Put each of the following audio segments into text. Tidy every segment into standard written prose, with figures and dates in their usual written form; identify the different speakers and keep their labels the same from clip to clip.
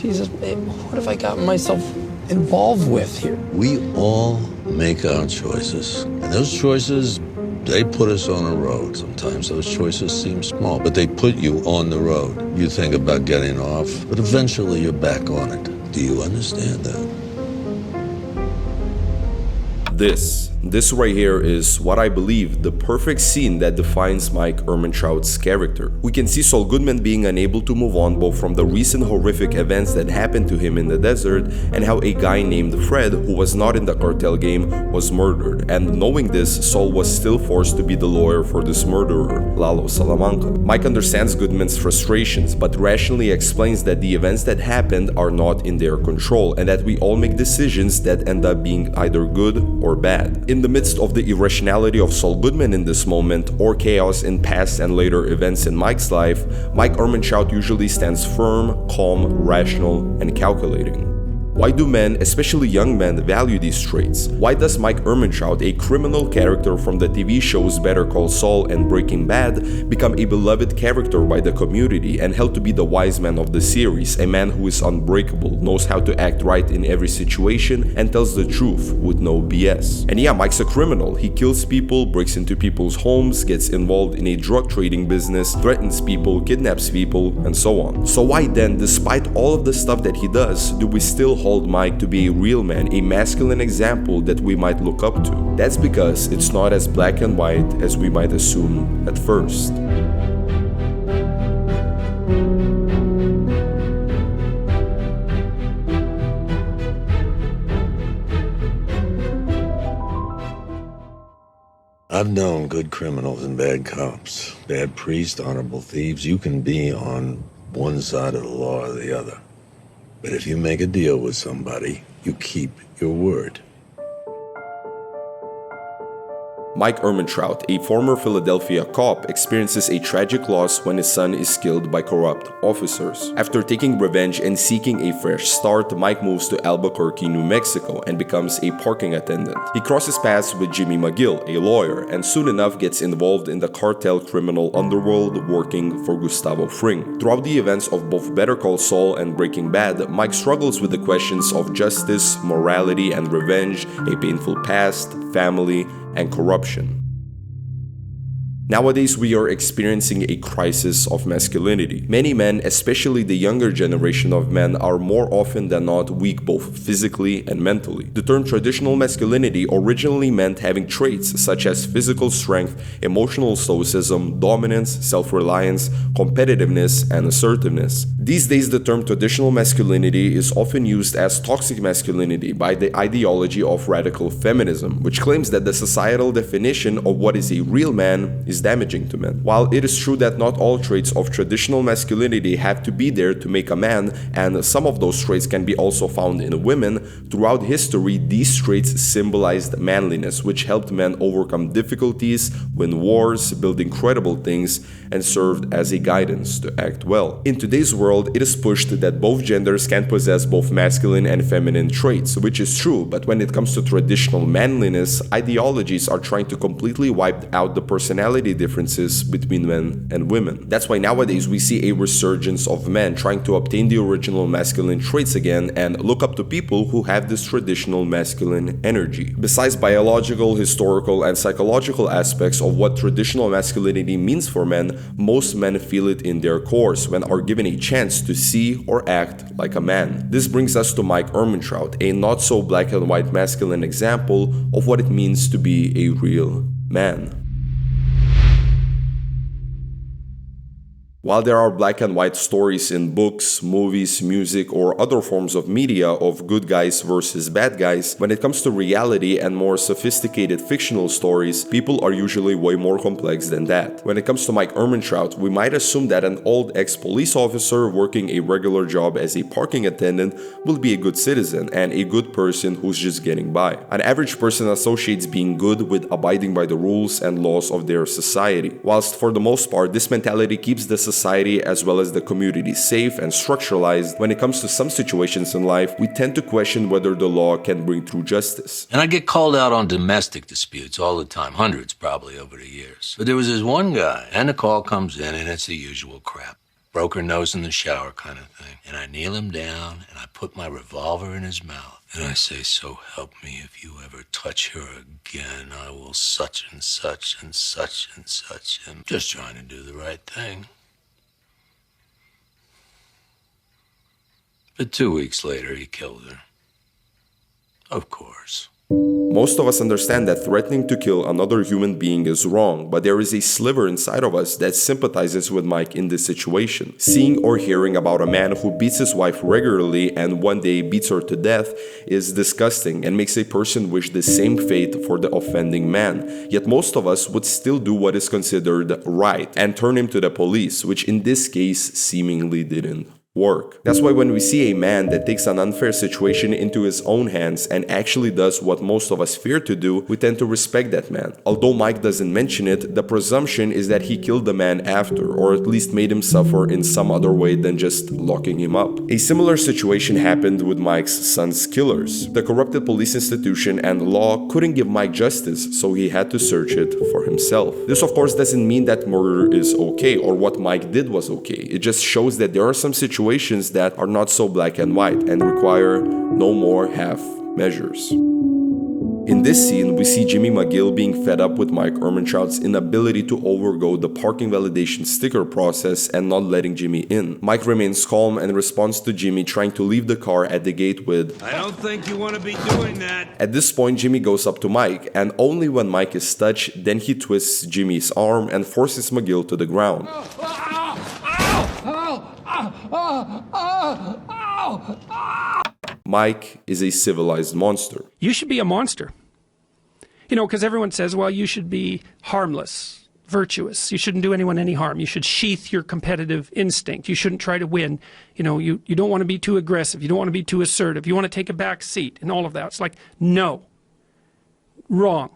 Speaker 1: Jesus, babe, what have I gotten myself involved with here?
Speaker 2: We all make our choices. And those choices, they put us on a road. Sometimes those choices seem small, but they put you on the road. You think about getting off, but eventually you're back on it. Do you understand that?
Speaker 3: This right here is what I believe the perfect scene that defines Mike Ehrmantraut's character. We can see Saul Goodman being unable to move on both from the recent horrific events that happened to him in the desert and how a guy named Fred, who was not in the cartel game, was murdered. And knowing this, Saul was still forced to be the lawyer for this murderer, Lalo Salamanca. Mike understands Goodman's frustrations, but rationally explains that the events that happened are not in their control and that we all make decisions that end up being either good or bad. In the midst of the irrationality of Saul Goodman in this moment, or chaos in past and later events in Mike's life, Mike Ehrmantraut usually stands firm, calm, rational, and calculating. Why do men, especially young men, value these traits? Why does Mike Ehrmantraut, a criminal character from the TV shows Better Call Saul and Breaking Bad, become a beloved character by the community and held to be the wise man of the series, a man who is unbreakable, knows how to act right in every situation, and tells the truth with no BS? And yeah, Mike's a criminal. He kills people, breaks into people's homes, gets involved in a drug trading business, threatens people, kidnaps people, and so on. So why then, despite all of the stuff that he does, do we still hold Mike to be a real man, a masculine example that we might look up to? That's because it's not as black and white as we might assume at first.
Speaker 2: I've known good criminals and bad cops, bad priests, honorable thieves. You can be on one side of the law or the other. But if you make a deal with somebody, you keep your word.
Speaker 3: Mike Ehrmantraut, a former Philadelphia cop, experiences a tragic loss when his son is killed by corrupt officers. After taking revenge and seeking a fresh start, Mike moves to Albuquerque, New Mexico, and becomes a parking attendant. He crosses paths with Jimmy McGill, a lawyer, and soon enough gets involved in the cartel criminal underworld, working for Gustavo Fring. Throughout the events of both Better Call Saul and Breaking Bad, Mike struggles with the questions of justice, morality, and revenge, a painful past, family, and corruption. Nowadays, we are experiencing a crisis of masculinity. Many men, especially the younger generation of men, are more often than not weak both physically and mentally. The term traditional masculinity originally meant having traits such as physical strength, emotional stoicism, dominance, self-reliance, competitiveness, and assertiveness. These days, the term traditional masculinity is often used as toxic masculinity by the ideology of radical feminism, which claims that the societal definition of what is a real man is damaging to men. While it is true that not all traits of traditional masculinity have to be there to make a man, and some of those traits can be also found in women, throughout history these traits symbolized manliness, which helped men overcome difficulties, win wars, build incredible things, and served as a guidance to act well. In today's world, it is pushed that both genders can possess both masculine and feminine traits, which is true, but when it comes to traditional manliness, ideologies are trying to completely wipe out the personality differences between men and women. That's why nowadays we see a resurgence of men trying to obtain the original masculine traits again and look up to people who have this traditional masculine energy. Besides biological, historical, and psychological aspects of what traditional masculinity means for men, most men feel it in their cores when are given a chance to see or act like a man. This brings us to Mike Ehrmantraut, a not so black and white masculine example of what it means to be a real man. While there are black and white stories in books, movies, music, or other forms of media of good guys versus bad guys, when it comes to reality and more sophisticated fictional stories, people are usually way more complex than that. When it comes to Mike Ehrmantraut, we might assume that an old ex-police officer working a regular job as a parking attendant will be a good citizen and a good person who's just getting by. An average person associates being good with abiding by the rules and laws of their society. Whilst for the most part, this mentality keeps the society as well as the community safe and structuralized, when it comes to some situations in life, we tend to question whether the law can bring true justice.
Speaker 4: And I get called out on domestic disputes all the time, hundreds probably over the years. But there was this one guy, and the call comes in, and it's the usual crap. broke her nose in the shower kind of thing. And I kneel him down, and I put my revolver in his mouth. And I say, so help me, if you ever touch her again, I will such and such and such and such. I'm just trying to do the right thing. But 2 weeks later, he killed her. Of course.
Speaker 3: Most of us understand that threatening to kill another human being is wrong, but there is a sliver inside of us that sympathizes with Mike in this situation. Seeing or hearing about a man who beats his wife regularly and one day beats her to death is disgusting and makes a person wish the same fate for the offending man. Yet most of us would still do what is considered right and turn him to the police, which in this case seemingly didn't work. That's why when we see a man that takes an unfair situation into his own hands and actually does what most of us fear to do, we tend to respect that man. Although Mike doesn't mention it, the presumption is that he killed the man after, or at least made him suffer in some other way than just locking him up. A similar situation happened with Mike's son's killers. The corrupted police institution and law couldn't give Mike justice, so he had to search it for himself. This of course doesn't mean that murder is okay or what Mike did was okay. It just shows that there are some situations that are not so black and white and require no more half measures. In this scene, we see Jimmy McGill being fed up with Mike Ehrmantraut's inability to overgo the parking validation sticker process and not letting Jimmy in. Mike remains calm and responds to Jimmy trying to leave the car at the gate with,
Speaker 5: "I don't think you want to be doing that."
Speaker 3: At this point, Jimmy goes up to Mike, and only when Mike is touched, then he twists Jimmy's arm and forces McGill to the ground. Mike is a civilized monster.
Speaker 6: You should be a monster. You know, because everyone says, well, you should be harmless, virtuous. You shouldn't do anyone any harm. You should sheath your competitive instinct. You shouldn't try to win. You know, you don't want to be too aggressive. You don't want to be too assertive. You want to take a back seat and all of that. It's like, no. Wrong.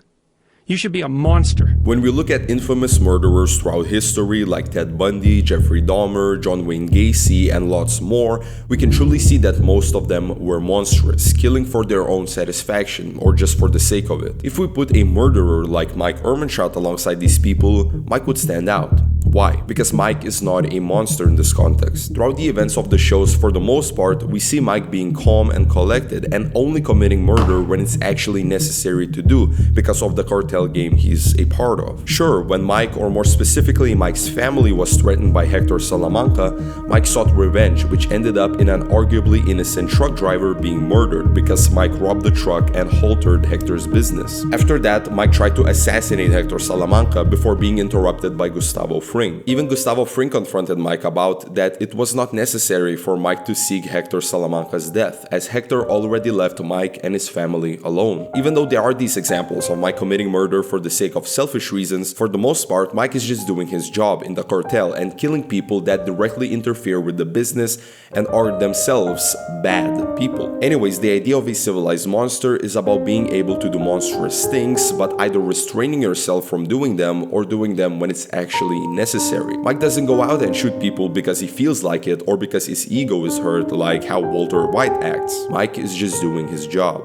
Speaker 6: You should be a monster.
Speaker 3: When we look at infamous murderers throughout history like Ted Bundy, Jeffrey Dahmer, John Wayne Gacy, and lots more, we can truly see that most of them were monstrous, killing for their own satisfaction or just for the sake of it. If we put a murderer like Mike Ehrmantraut alongside these people, Mike would stand out. Why? Because Mike is not a monster in this context. Throughout the events of the shows, for the most part, we see Mike being calm and collected and only committing murder when it's actually necessary to do because of the cartel game he's a part of. Sure, when Mike, or more specifically Mike's family, was threatened by Hector Salamanca, Mike sought revenge, which ended up in an arguably innocent truck driver being murdered because Mike robbed the truck and halted Hector's business. After that, Mike tried to assassinate Hector Salamanca before being interrupted by Gustavo Fring. Even Gustavo Fring confronted Mike about that it was not necessary for Mike to seek Hector Salamanca's death, as Hector already left Mike and his family alone. Even though there are these examples of Mike committing murder for the sake of selfish reasons, for the most part, Mike is just doing his job in the cartel and killing people that directly interfere with the business and are themselves bad people. Anyways, the idea of a civilized monster is about being able to do monstrous things, but either restraining yourself from doing them or doing them when it's actually necessary. Mike doesn't go out and shoot people because he feels like it or because his ego is hurt like how Walter White acts. Mike is just doing his job.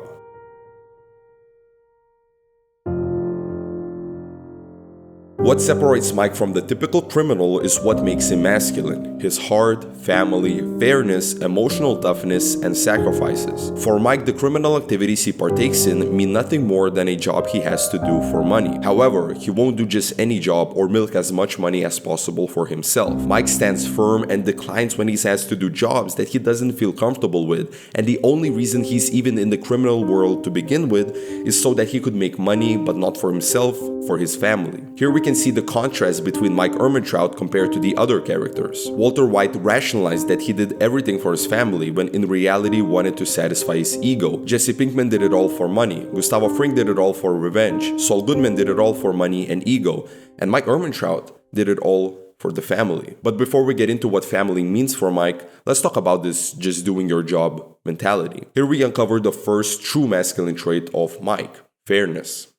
Speaker 3: What separates Mike from the typical criminal is what makes him masculine: his heart, family, fairness, emotional toughness, and sacrifices. For Mike, the criminal activities he partakes in mean nothing more than a job he has to do for money. However, he won't do just any job or milk as much money as possible for himself. Mike stands firm and declines when he has to do jobs that he doesn't feel comfortable with, and the only reason he's even in the criminal world to begin with is so that he could make money, but not for himself, for his family. Here we can see the contrast between Mike Ehrmantraut compared to the other characters. Walter White rationalized that he did everything for his family when in reality wanted to satisfy his ego. Jesse Pinkman did it all for money. Gustavo Fring did it all for revenge. Saul Goodman did it all for money and ego. And Mike Ehrmantraut did it all for the family. But before we get into what family means for Mike, let's talk about this just doing your job mentality. Here we uncover the first true masculine trait of Mike: fairness.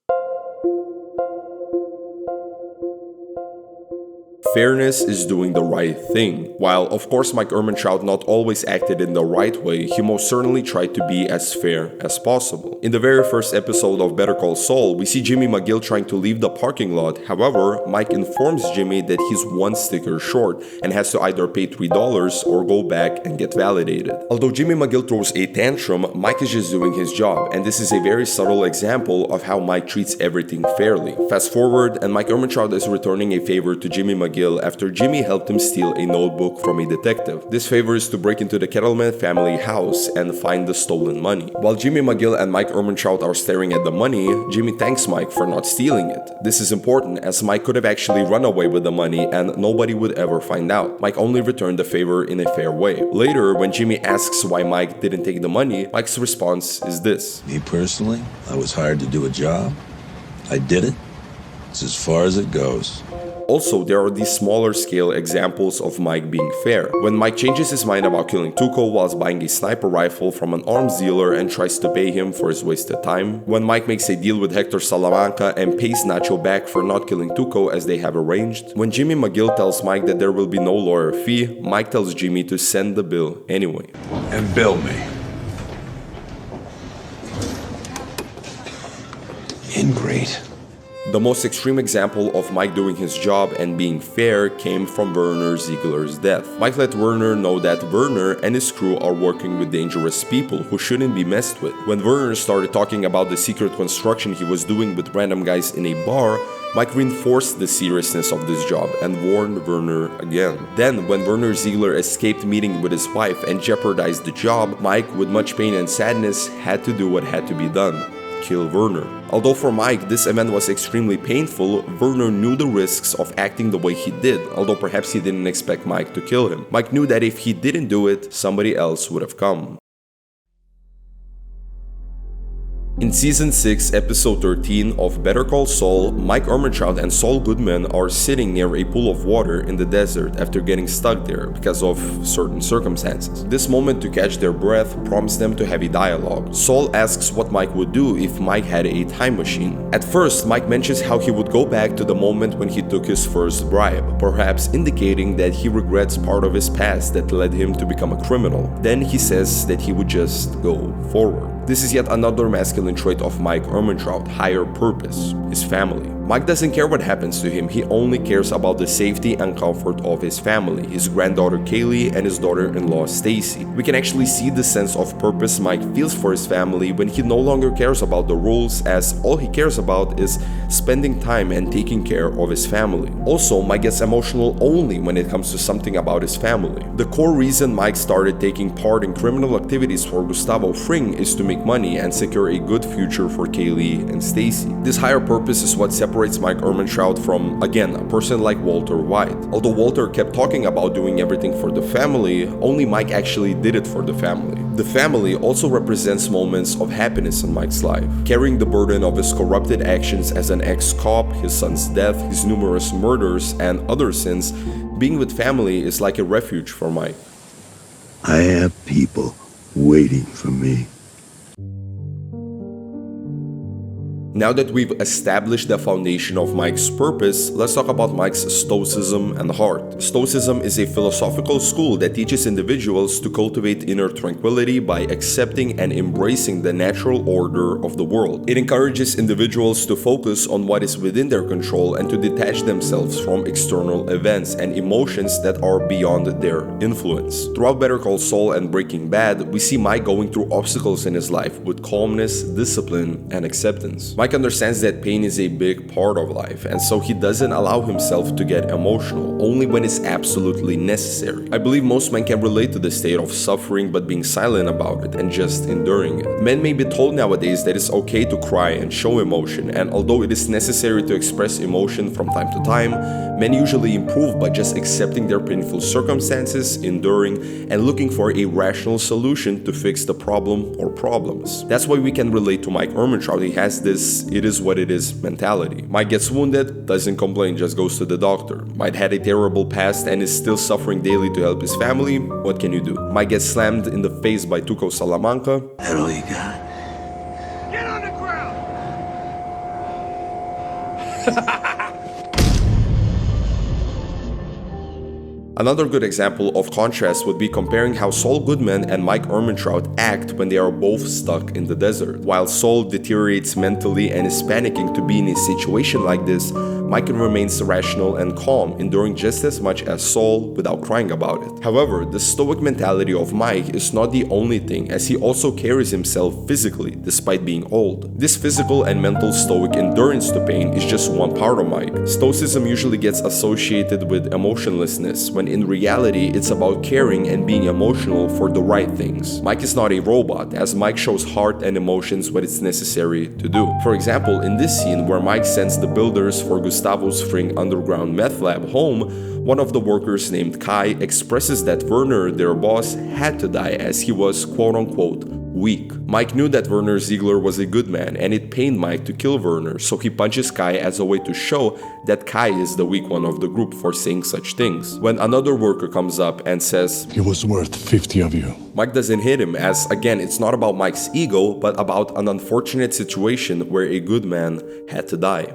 Speaker 3: Fairness is doing the right thing. While, of course, Mike Ehrmantraut not always acted in the right way, he most certainly tried to be as fair as possible. In the very first episode of Better Call Saul, we see Jimmy McGill trying to leave the parking lot. However, Mike informs Jimmy that he's one sticker short and has to either pay $3 or go back and get validated. Although Jimmy McGill throws a tantrum, Mike is just doing his job, and this is a very subtle example of how Mike treats everything fairly. Fast forward, and Mike Ehrmantraut is returning a favor to Jimmy McGill after Jimmy helped him steal a notebook from a detective. This favor is to break into the Kettleman family house and find the stolen money. While Jimmy McGill and Mike Ehrmantraut are staring at the money, Jimmy thanks Mike for not stealing it. This is important as Mike could have actually run away with the money and nobody would ever find out. Mike only returned the favor in a fair way. Later, when Jimmy asks why Mike didn't take the money, Mike's response is this.
Speaker 2: Me personally, I was hired to do a job. I did it. It's as far as it goes.
Speaker 3: Also, there are these smaller scale examples of Mike being fair. When Mike changes his mind about killing Tuco whilst buying a sniper rifle from an arms dealer and tries to pay him for his wasted time. When Mike makes a deal with Hector Salamanca and pays Nacho back for not killing Tuco as they have arranged. When Jimmy McGill tells Mike that there will be no lawyer fee, Mike tells Jimmy to send the bill anyway.
Speaker 5: And bill me.
Speaker 2: Ingrate.
Speaker 3: The most extreme example of Mike doing his job and being fair came from Werner Ziegler's death. Mike let Werner know that Werner and his crew are working with dangerous people who shouldn't be messed with. When Werner started talking about the secret construction he was doing with random guys in a bar, Mike reinforced the seriousness of this job and warned Werner again. Then, when Werner Ziegler escaped meeting with his wife and jeopardized the job, Mike, with much pain and sadness, had to do what had to be done. Kill Werner. Although for Mike this event was extremely painful, Werner knew the risks of acting the way he did, although perhaps he didn't expect Mike to kill him. Mike knew that if he didn't do it, somebody else would have come. In Season 6, Episode 13 of Better Call Saul, Mike Ehrmantraut and Saul Goodman are sitting near a pool of water in the desert after getting stuck there because of certain circumstances. This moment to catch their breath prompts them to have a dialogue. Saul asks what Mike would do if Mike had a time machine. At first, Mike mentions how he would go back to the moment when he took his first bribe, perhaps indicating that he regrets part of his past that led him to become a criminal. Then he says that he would just go forward. This is yet another masculine trait of Mike Ehrmantraut, higher purpose, his family. Mike doesn't care what happens to him, he only cares about the safety and comfort of his family, his granddaughter Kaylee and his daughter-in-law Stacy. We can actually see the sense of purpose Mike feels for his family when he no longer cares about the rules, as all he cares about is spending time and taking care of his family. Also, Mike gets emotional only when it comes to something about his family. The core reason Mike started taking part in criminal activities for Gustavo Fring is to make money and secure a good future for Kaylee and Stacy. This higher purpose is what separates Mike Ehrmantraut from, again, a person like Walter White. Although Walter kept talking about doing everything for the family, only Mike actually did it for the family. The family also represents moments of happiness in Mike's life. Carrying the burden of his corrupted actions as an ex-cop, his son's death, his numerous murders, and other sins, being with family is like a refuge for Mike.
Speaker 7: I have people waiting for me.
Speaker 3: Now that we've established the foundation of Mike's purpose, let's talk about Mike's Stoicism and Heart. Stoicism is a philosophical school that teaches individuals to cultivate inner tranquility by accepting and embracing the natural order of the world. It encourages individuals to focus on what is within their control and to detach themselves from external events and emotions that are beyond their influence. Throughout Better Call Saul and Breaking Bad, we see Mike going through obstacles in his life with calmness, discipline, and acceptance. Mike understands that pain is a big part of life, and so he doesn't allow himself to get emotional, only when it's absolutely necessary. I believe most men can relate to the state of suffering but being silent about it and just enduring it. Men may be told nowadays that it's okay to cry and show emotion, and although it is necessary to express emotion from time to time, men usually improve by just accepting their painful circumstances, enduring, and looking for a rational solution to fix the problem or problems. That's why we can relate to Mike Ehrmantraut. He has this "it is what it is" mentality. Mike gets wounded, doesn't complain, just goes to the doctor. Mike had a terrible past and is still suffering daily to help his family. What can you do? Mike gets slammed in the face by Tuco Salamanca.
Speaker 7: That all you got?
Speaker 5: Get on the ground!
Speaker 3: Another good example of contrast would be comparing how Saul Goodman and Mike Ehrmantraut act when they are both stuck in the desert. While Saul deteriorates mentally and is panicking to be in a situation like this, Mike remains rational and calm, enduring just as much as Saul without crying about it. However, the stoic mentality of Mike is not the only thing, as he also carries himself physically despite being old. This physical and mental stoic endurance to pain is just one part of Mike. Stoicism usually gets associated with emotionlessness, when in reality it's about caring and being emotional for the right things. Mike is not a robot, as Mike shows heart and emotions when it's necessary to do. For example, in this scene where Mike sends the builders for Gustavo Fring underground meth lab home, one of the workers named Kai expresses that Werner, their boss, had to die as he was quote-unquote weak. Mike knew that Werner Ziegler was a good man, and it pained Mike to kill Werner, so he punches Kai as a way to show that Kai is the weak one of the group for saying such things. When another worker comes up and says,
Speaker 8: "He was worth 50 of you,"
Speaker 3: Mike doesn't hit him, as again, it's not about Mike's ego, but about an unfortunate situation where a good man had to die.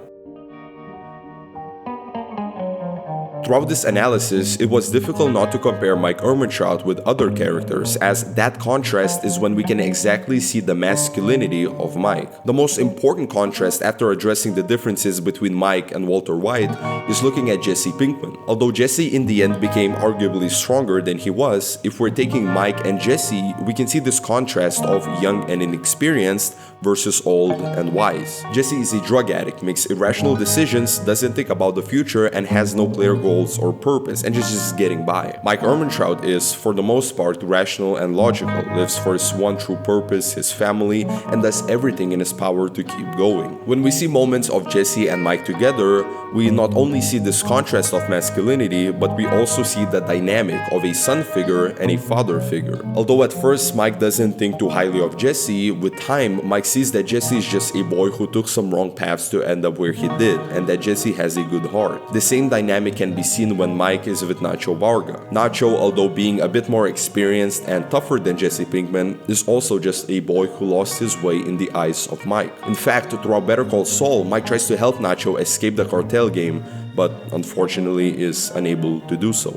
Speaker 3: Throughout this analysis, it was difficult not to compare Mike Ehrmantraut with other characters, as that contrast is when we can exactly see the masculinity of Mike. The most important contrast after addressing the differences between Mike and Walter White is looking at Jesse Pinkman. Although Jesse in the end became arguably stronger than he was, if we're taking Mike and Jesse, we can see this contrast of young and inexperienced versus old and wise. Jesse is a drug addict, makes irrational decisions, doesn't think about the future, and has no clear goals or purpose, and just getting by. Mike Ehrmantraut is, for the most part, rational and logical, lives for his one true purpose, his family, and does everything in his power to keep going. When we see moments of Jesse and Mike together, we not only see this contrast of masculinity, but we also see the dynamic of a son figure and a father figure. Although at first Mike doesn't think too highly of Jesse, with time Mike sees that Jesse is just a boy who took some wrong paths to end up where he did, and that Jesse has a good heart. The same dynamic can be seen when Mike is with Nacho Varga. Nacho, although being a bit more experienced and tougher than Jesse Pinkman, is also just a boy who lost his way in the eyes of Mike. In fact, throughout Better Call Saul, Mike tries to help Nacho escape the cartel game, but unfortunately is unable to do so.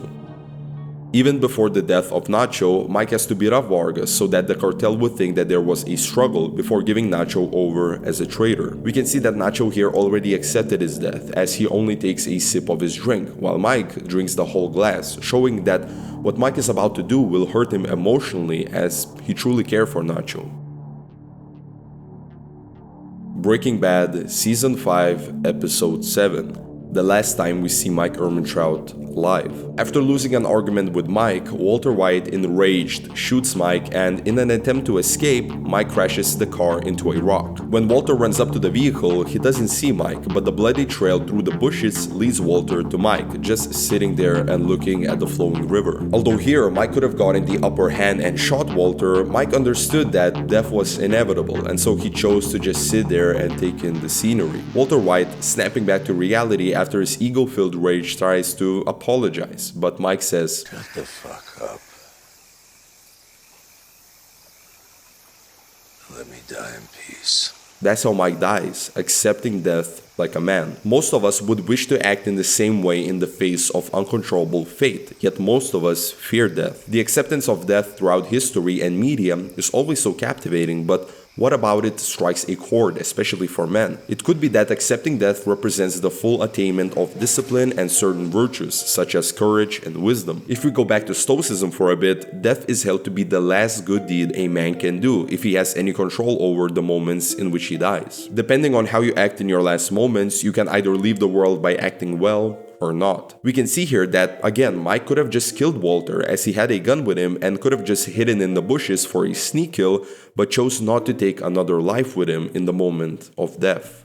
Speaker 3: Even before the death of Nacho, Mike has to beat up Vargas so that the cartel would think that there was a struggle before giving Nacho over as a traitor. We can see that Nacho here already accepted his death, as he only takes a sip of his drink, while Mike drinks the whole glass, showing that what Mike is about to do will hurt him emotionally, as he truly cares for Nacho. Breaking Bad, Season 5, Episode 7. The last time we see Mike Ehrmantraut live. After losing an argument with Mike, Walter White, enraged, shoots Mike, and in an attempt to escape, Mike crashes the car into a rock. When Walter runs up to the vehicle, he doesn't see Mike, but the bloody trail through the bushes leads Walter to Mike, just sitting there and looking at the flowing river. Although here, Mike could have gotten the upper hand and shot Walter, Mike understood that death was inevitable, and so he chose to just sit there and take in the scenery. Walter White, snapping back to reality after his ego-filled rage, tries to apologize, but Mike says,
Speaker 4: "Shut the fuck up. Let me die in peace."
Speaker 3: That's how Mike dies, accepting death like a man. Most of us would wish to act in the same way in the face of uncontrollable fate, yet most of us fear death. The acceptance of death throughout history and media is always so captivating, but what about it strikes a chord, especially for men? It could be that accepting death represents the full attainment of discipline and certain virtues, such as courage and wisdom. If we go back to Stoicism for a bit, death is held to be the last good deed a man can do if he has any control over the moments in which he dies. Depending on how you act in your last moments, you can either leave the world by acting well or not. We can see here that, again, Mike could have just killed Walter as he had a gun with him and could have just hidden in the bushes for a sneak kill, but chose not to take another life with him in the moment of death.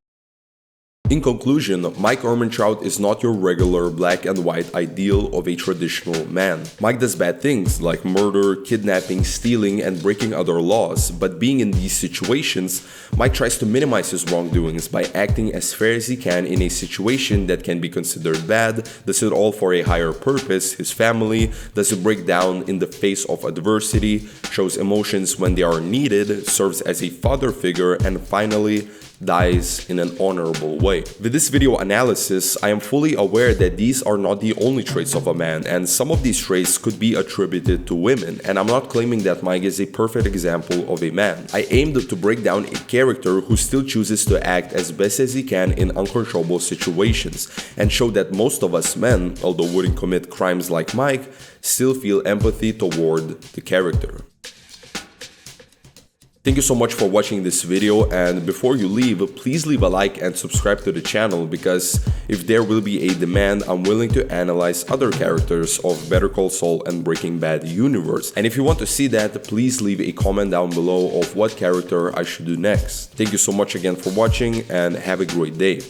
Speaker 3: In conclusion, Mike Ehrmantraut is not your regular black and white ideal of a traditional man. Mike does bad things like murder, kidnapping, stealing, and breaking other laws, but being in these situations, Mike tries to minimize his wrongdoings by acting as fair as he can in a situation that can be considered bad, does it all for a higher purpose, his family, doesn't break down in the face of adversity, shows emotions when they are needed, serves as a father figure, and finally, dies in an honorable way. With this video analysis, I am fully aware that these are not the only traits of a man, and some of these traits could be attributed to women, and I'm not claiming that Mike is a perfect example of a man. I aimed to break down a character who still chooses to act as best as he can in uncontrollable situations, and show that most of us men, although wouldn't commit crimes like Mike, still feel empathy toward the character. Thank you so much for watching this video, and before you leave, please leave a like and subscribe to the channel, because if there will be a demand, I'm willing to analyze other characters of Better Call Saul and Breaking Bad universe. And if you want to see that, please leave a comment down below of what character I should do next. Thank you so much again for watching, and have a great day.